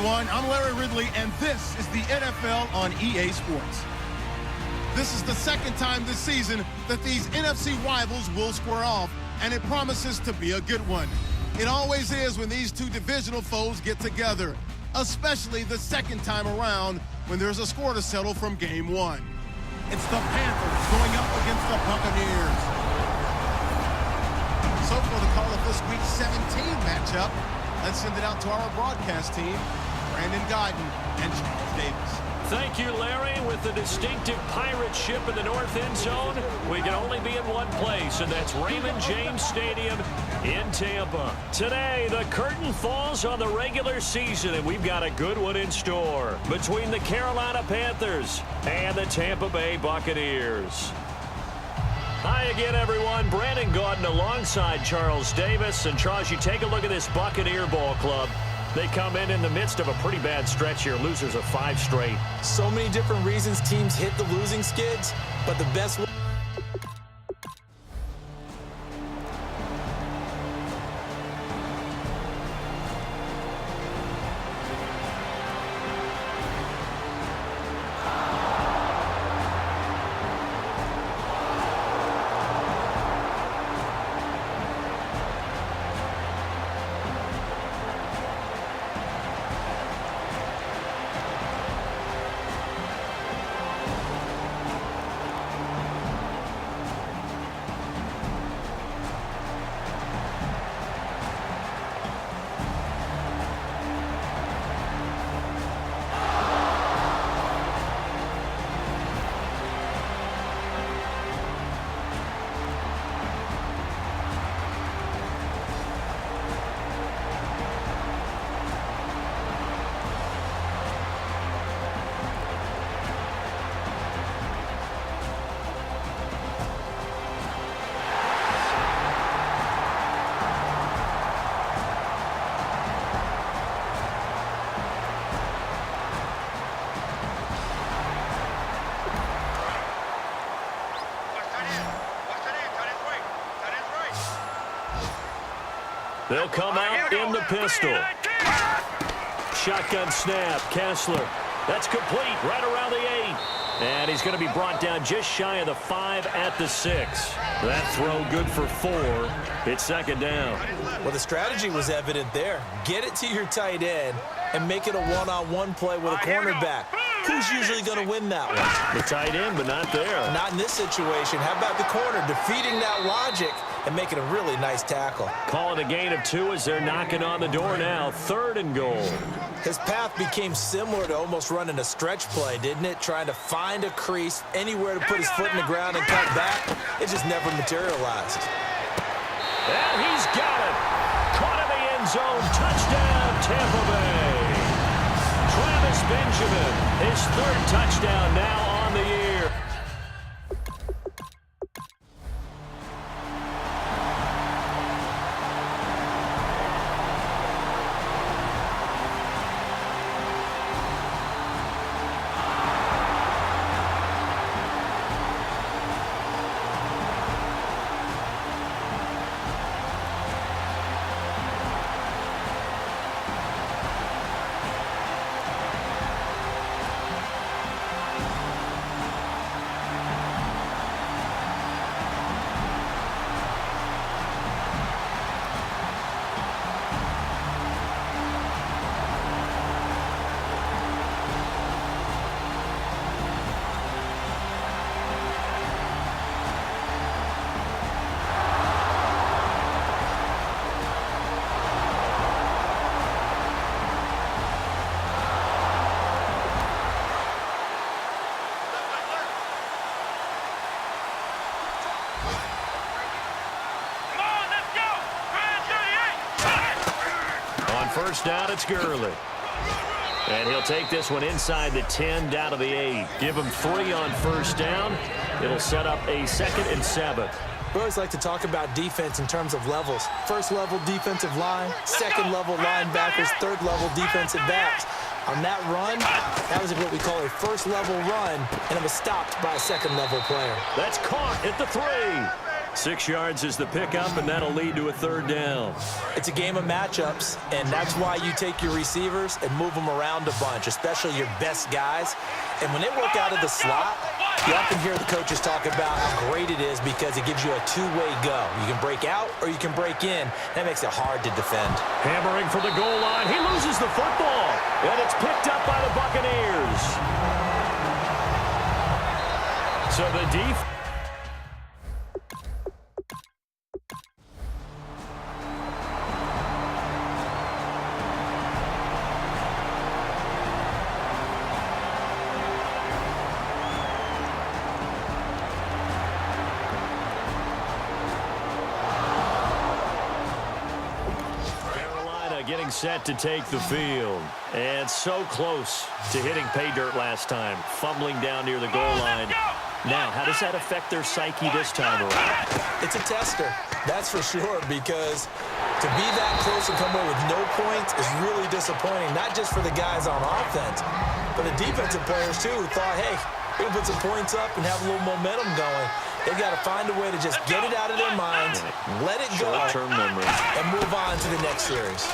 everyone. I'm Larry Ridley, and this is the NFL on EA Sports. This is the second time this season that these NFC rivals will square off, and it promises to be a good one. It always is when these two divisional foes get together, especially the second time around when there's a score to settle from game one. It's the Panthers going up against the Buccaneers. So for the call of this week's 17 matchup, let's send it out to our broadcast team, Brandon Guyton and Charles Davis. Thank you, Larry. With the distinctive pirate ship in the north end zone, we can only be in one place, and that's Raymond James Stadium in Tampa. Today, the curtain falls on the regular season, and we've got a good one in store between the Carolina Panthers and the Tampa Bay Buccaneers. Hi again, everyone. Brandon Guyton alongside Charles Davis. And, Charles, you take a look at this Buccaneer ball club. They come in the midst of a pretty bad stretch here. Losers of 5 straight. So many different reasons teams hit the losing skids, but the best one. They'll come out in the pistol. Shotgun snap. Kessler. That's complete right around the 8. And he's going to be brought down just shy of the 5 at the 6. That throw good for 4. It's second down. Well, the strategy was evident there. Get it to your tight end and make it a one-on-one play with a cornerback. Who's usually going to win that one? The tight end, but not there. Not in this situation. How about the corner defeating that logic and making a really nice tackle? Calling a gain of 2 as they're knocking on the door now. 3rd and goal. His path became similar to almost running a stretch play, didn't it? Trying to find a crease, anywhere to put his foot in the ground and cut back. It just never materialized. And he's got it. Caught in the end zone. Touchdown, Tampa Bay. Travis Benjamin, his 3rd touchdown now on the year. First down, it's Gurley. And he'll take this one inside the 10 down to the 8. Give him 3 on first down. It'll set up a 2nd and 7. We always like to talk about defense in terms of levels. First level defensive line, second level linebackers, third level defensive backs. On that run, that was what we call a first level run, and it was stopped by a second level player. That's caught at the 3. 6 yards is the pickup, and that'll lead to a 3rd down. It's a game of matchups, and that's why you take your receivers and move them around a bunch, especially your best guys. And when they work out of the slot, you often hear the coaches talk about how great it is because it gives you a two-way go. You can break out or you can break in. That makes it hard to defend. Hammering for the goal line. He loses the football, and it's picked up by the Buccaneers. So the defense. Getting set to take the field. And so close to hitting pay dirt last time. Fumbling down near the goal line. Now, how does that affect their psyche this time around? It's a tester, that's for sure, because to be that close and come away with no points is really disappointing, not just for the guys on offense, but the defensive players, too, who thought, hey, we're going to put some points up and have a little momentum going. They've got to find a way to just get it out of their minds, let it go, short-term memory, and move on to the next series.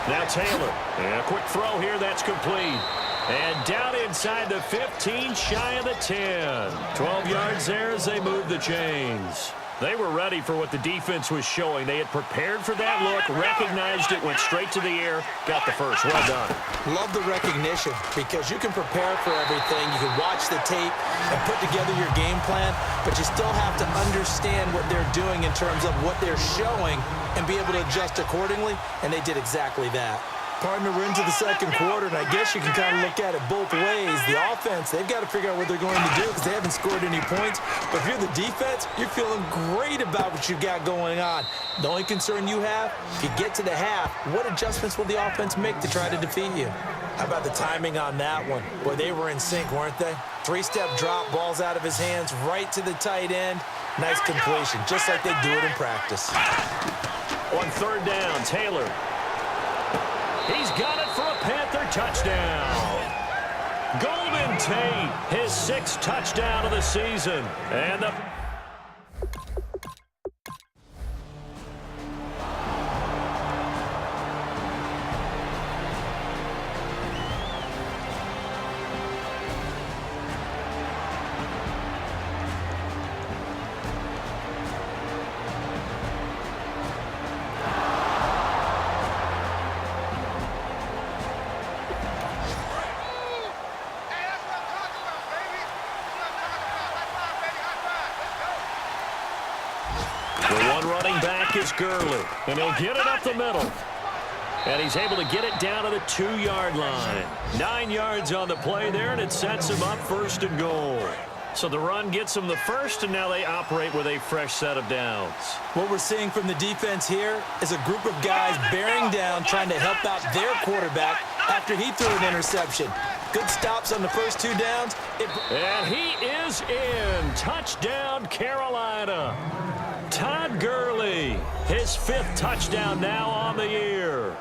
Now Taylor, and a quick throw here, that's complete. And down inside the 15, shy of the 10. 12 yards there as they move the chains. They were ready for what the defense was showing. They had prepared for that look, recognized it, went straight to the air, got the first. Well done. Love the recognition because you can prepare for everything. You can watch the tape and put together your game plan, but you still have to understand what they're doing in terms of what they're showing and be able to adjust accordingly, and they did exactly that. Partner, we're into the second quarter, and I guess you can kind of look at it both ways. The offense, they've got to figure out what they're going to do because they haven't scored any points. But if you're the defense, you're feeling great about what you've got going on. The only concern you have, if you get to the half, what adjustments will the offense make to try to defeat you? How about the timing on that one? Boy, they were in sync, weren't they? 3-step drop, balls out of his hands, right to the tight end. Nice completion, just like they do it in practice. On 3rd down, Taylor. He's got it for a Panther touchdown. Golden Tate, his 6th touchdown of the season. And the one running back is Gurley, and he'll get it up the middle. And he's able to get it down to the 2-yard line. 9 yards on the play there, and it sets him up 1st and goal. So the run gets them the first, and now they operate with a fresh set of downs. What we're seeing from the defense here is a group of guys bearing down, trying to help out their quarterback after he threw an interception. Good stops on the first 2 downs. And he is in. Touchdown, Carolina. Todd Gurley, his 5th touchdown now on the year.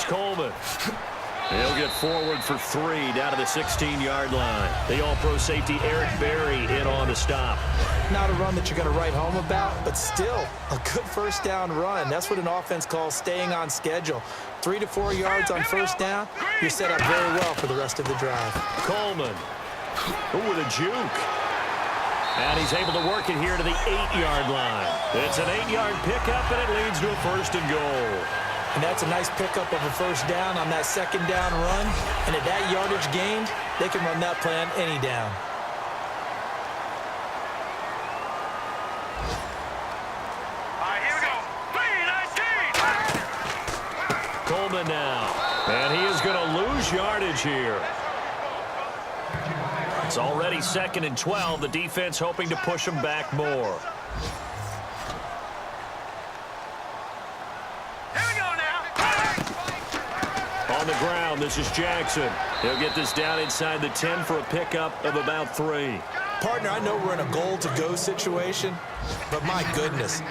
is Coleman. He'll get forward for 3 down to the 16-yard line. The all-pro safety Eric Berry in on the stop. Not a run that you're going to write home about, but still a good first down run. That's what an offense calls staying on schedule. 3 to 4 yards on first down, you're set up very well for the rest of the drive. Coleman. Ooh, with a juke. And he's able to work it here to the 8-yard line. It's an 8-yard pickup, and it leads to a 1st and goal. And that's a nice pickup of a first down on that second down run. And at that yardage gained, they can run that play on any down. Here we go. 3-19. Coleman now. And he is going to lose yardage here. It's already 2nd and 12. The defense hoping to push him back more. On the ground, this is Jackson. He'll get this down inside the 10 for a pickup of about 3. Partner, I know we're in a goal-to-go situation, but my goodness,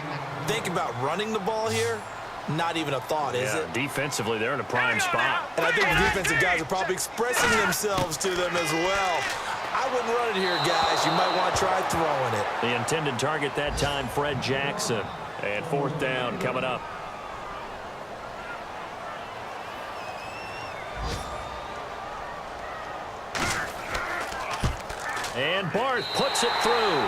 think about running the ball here. Not even a thought, is it? Defensively, they're in a prime spot. And I think the defensive guys are probably expressing themselves to them as well. I wouldn't run it here, guys. You might want to try throwing it. The intended target that time, Fred Jackson. And 4th down coming up. And Barth puts it through.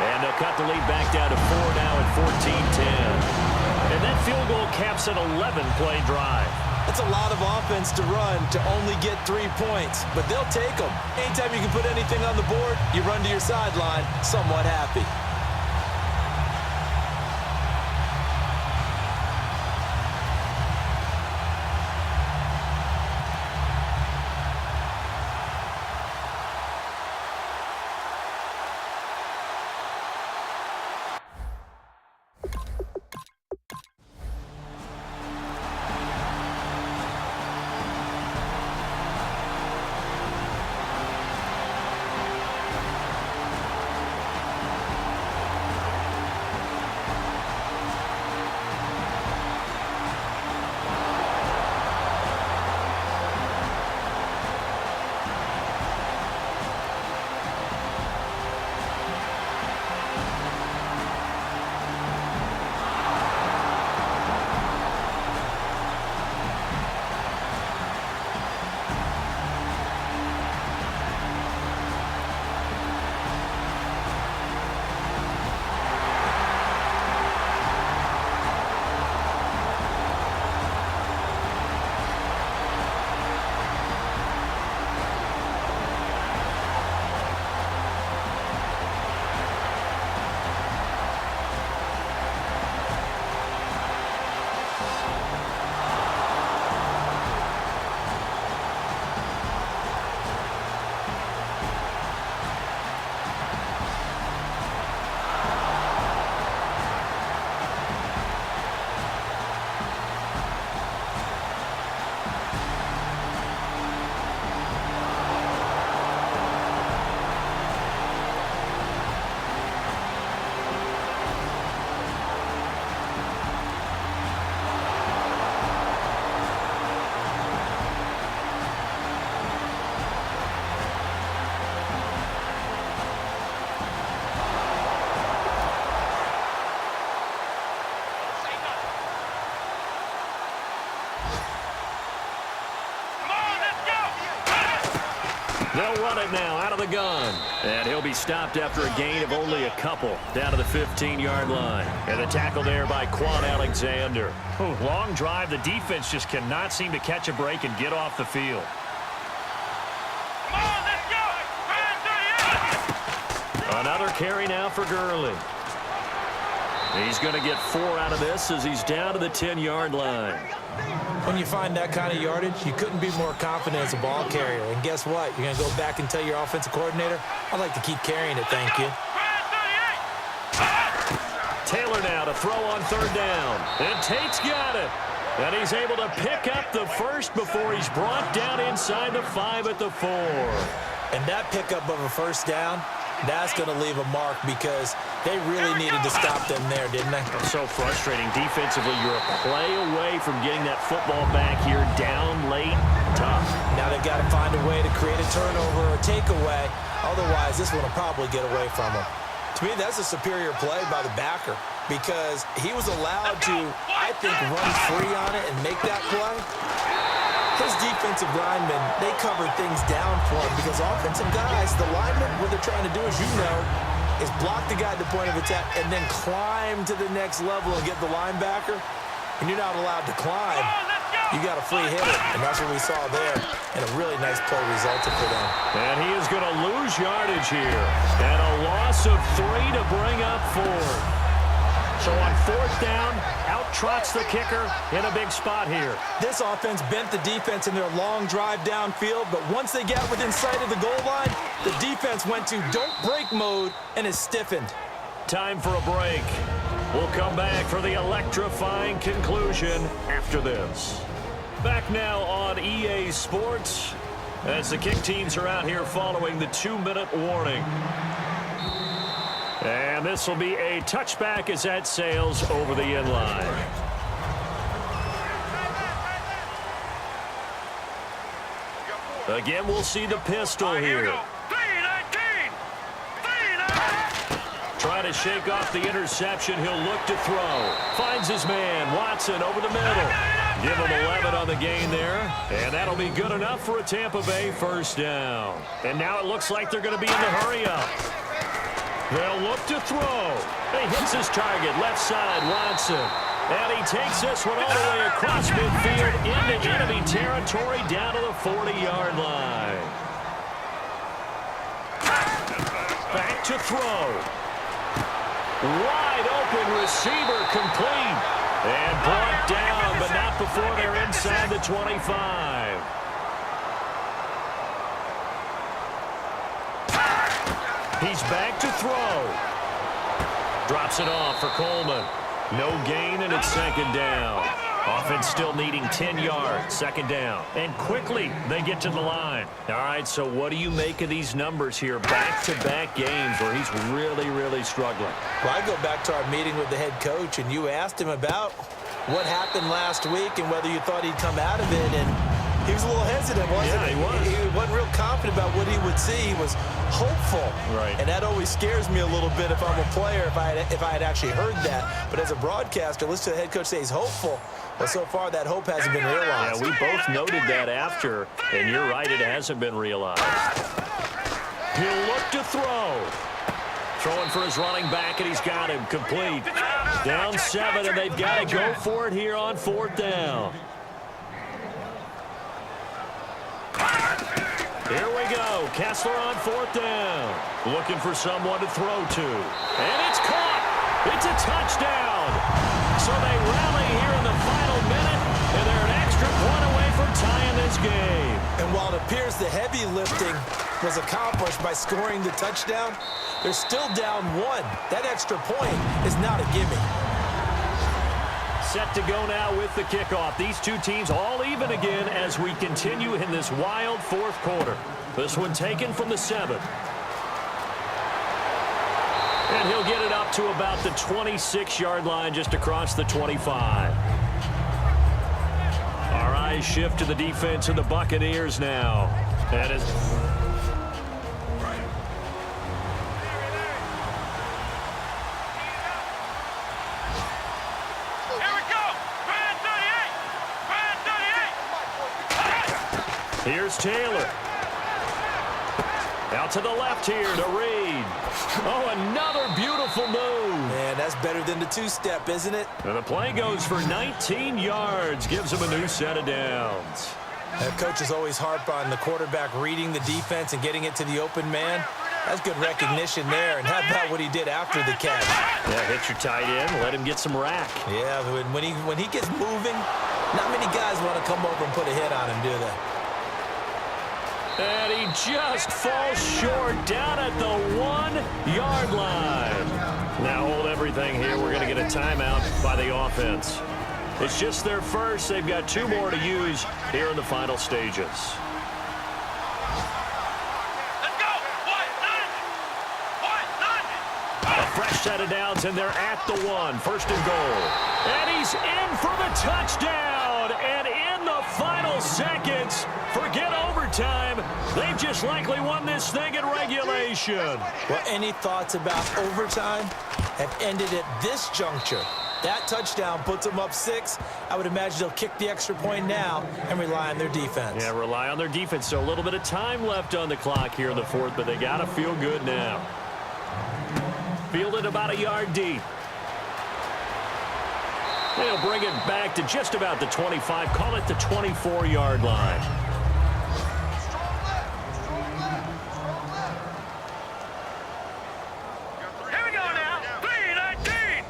And they'll cut the lead back down to 4 now at 14-10. And that field goal caps an 11-play drive. That's a lot of offense to run to only get 3 points, but they'll take them. Anytime you can put anything on the board, you run to your sideline somewhat happy. They'll run it now out of the gun. And he'll be stopped after a gain of only a couple down to the 15-yard line. And the tackle there by Quan Alexander. Long drive. The defense just cannot seem to catch a break and get off the field. Come on, let's go. Another carry now for Gurley. He's going to get 4 out of this as he's down to the 10-yard line. When you find that kind of yardage, you couldn't be more confident as a ball carrier. And guess what? You're going to go back and tell your offensive coordinator, I'd like to keep carrying it, thank you. Taylor now to throw on 3rd down. And Tate's got it. And he's able to pick up the first before he's brought down inside the 5 at the 4. And that pickup of a first down That's going to leave a mark because they really needed to stop them there, didn't they? It's so frustrating. Defensively, you're a play away from getting that football back here down late. Tough. Now they've got to find a way to create a turnover or a takeaway. Otherwise, this one will probably get away from them. To me, that's a superior play by the backer because he was allowed to, I think, run free on it and make that play. His defensive linemen, they covered things down for him because offensive guys, the linemen, what they're trying to do, as you know, is block the guy at the point of attack and then climb to the next level and get the linebacker. And you're not allowed to climb. You got a free hitter, and that's what we saw there. And a really nice play resulted for them. And he is going to lose yardage here. And a loss of 3 to bring up 4. So on 4th down, out trots the kicker in a big spot here. This offense bent the defense in their long drive downfield, but once they got within sight of the goal line, the defense went to don't break mode and is stiffened. Time for a break. We'll come back for the electrifying conclusion after this. Back now on EA Sports as the kick teams are out here following the 2-minute warning. And this will be a touchback as that sails over the end line. Again, we'll see the pistol here. Trying to shake off the interception. He'll look to throw. Finds his man. Watson over the middle. Give him 11 on the gain there. And that'll be good enough for a Tampa Bay first down. And now it looks like they're going to be in the hurry-up. They'll look to throw. He hits his target, left side, Watson. And he takes this one all the way across midfield into enemy territory down to the 40-yard line. Back to throw. Wide open receiver complete. And brought down, but not before they're inside the 25. He's back to throw. Drops it off for Coleman. No gain, and it's 2nd down. Offense still needing 10 yards, 2nd down. And quickly, they get to the line. All right, so what do you make of these numbers here? Back-to-back games where he's really, really struggling. Well, I go back to our meeting with the head coach, and you asked him about what happened last week and whether you thought he'd come out of it, and he was a little hesitant, wasn't he? Yeah, he was. He wasn't real confident about what he would see. He was hopeful. Right. And that always scares me a little bit if I'm a player, if I had actually heard that. But as a broadcaster, listen to the head coach say he's hopeful. But so far, that hope hasn't been realized. Yeah, we both noted that after, and you're right, it hasn't been realized. He'll look to throw. Throwing for his running back, and he's got him complete. Down 7, and they've got to go for it here on 4th down. Here we go. Kessler on 4th down. Looking for someone to throw to. And it's caught. It's a touchdown. So they rally here in the final minute, and they're an extra point away from tying this game. And while it appears the heavy lifting was accomplished by scoring the touchdown, they're still down 1. That extra point is not a gimme. Set to go now with the kickoff. These two teams all even again as we continue in this wild 4th quarter. This one taken from the 7. And he'll get it up to about the 26-yard line just across the 25. Our eyes shift to the defense of the Buccaneers now. That is... Here's Taylor. Out to the left here to Reed. Oh, another beautiful move. Man, that's better than the 2-step, isn't it? And the play goes for 19 yards. Gives him a new set of downs. Coaches always harp on the quarterback reading the defense and getting it to the open man. That's good recognition there. And how about what he did after the catch? Yeah, hit your tight end. Let him get some rack. Yeah, when he gets moving, not many guys want to come over and put a hit on him, do they? And he just falls short down at the 1-yard line. Now hold everything here. We're going to get a timeout by the offense. It's just their first. They've got 2 more to use here in the final stages. Let's go. 1, 9. fresh set of downs, and they're at the 1. First and goal. And he's in for the touchdown. And in the final seconds, forget overtime, they've just likely won this thing in regulation. Well, any thoughts about overtime have ended at this juncture. That touchdown puts them up 6. I would imagine they'll kick the extra point now and rely on their defense. Yeah, rely on their defense. So a little bit of time left on the clock here in the 4th, but they got to feel good now. Fielded about a yard deep. They'll bring it back to just about the 25. Call it the 24-yard line. Here we go now. 3-19.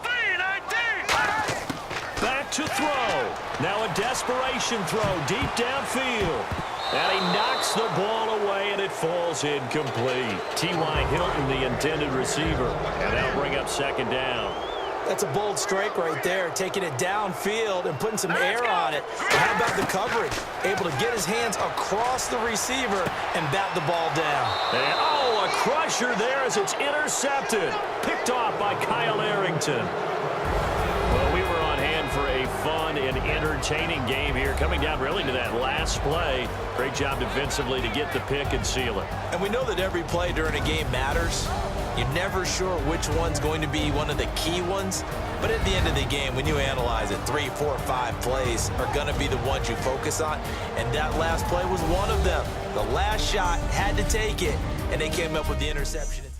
3-19. Back to throw. Now a desperation throw deep downfield. And he knocks the ball away, and it falls incomplete. T.Y. Hilton, the intended receiver. And that'll bring up second down. That's a bold strike right there, taking it downfield and putting some air on it. How about the coverage? Able to get his hands across the receiver and bat the ball down. And, oh, a crusher there as it's intercepted. Picked off by Kyle Arrington. Well, we were on hand for a fun and entertaining game here, coming down really to that last play. Great job defensively to get the pick and seal it. And we know that every play during a game matters. You're never sure which one's going to be one of the key ones. But at the end of the game, when you analyze it, 3, 4, 5 plays are going to be the ones you focus on. And that last play was one of them. The last shot had to take it, and they came up with the interception.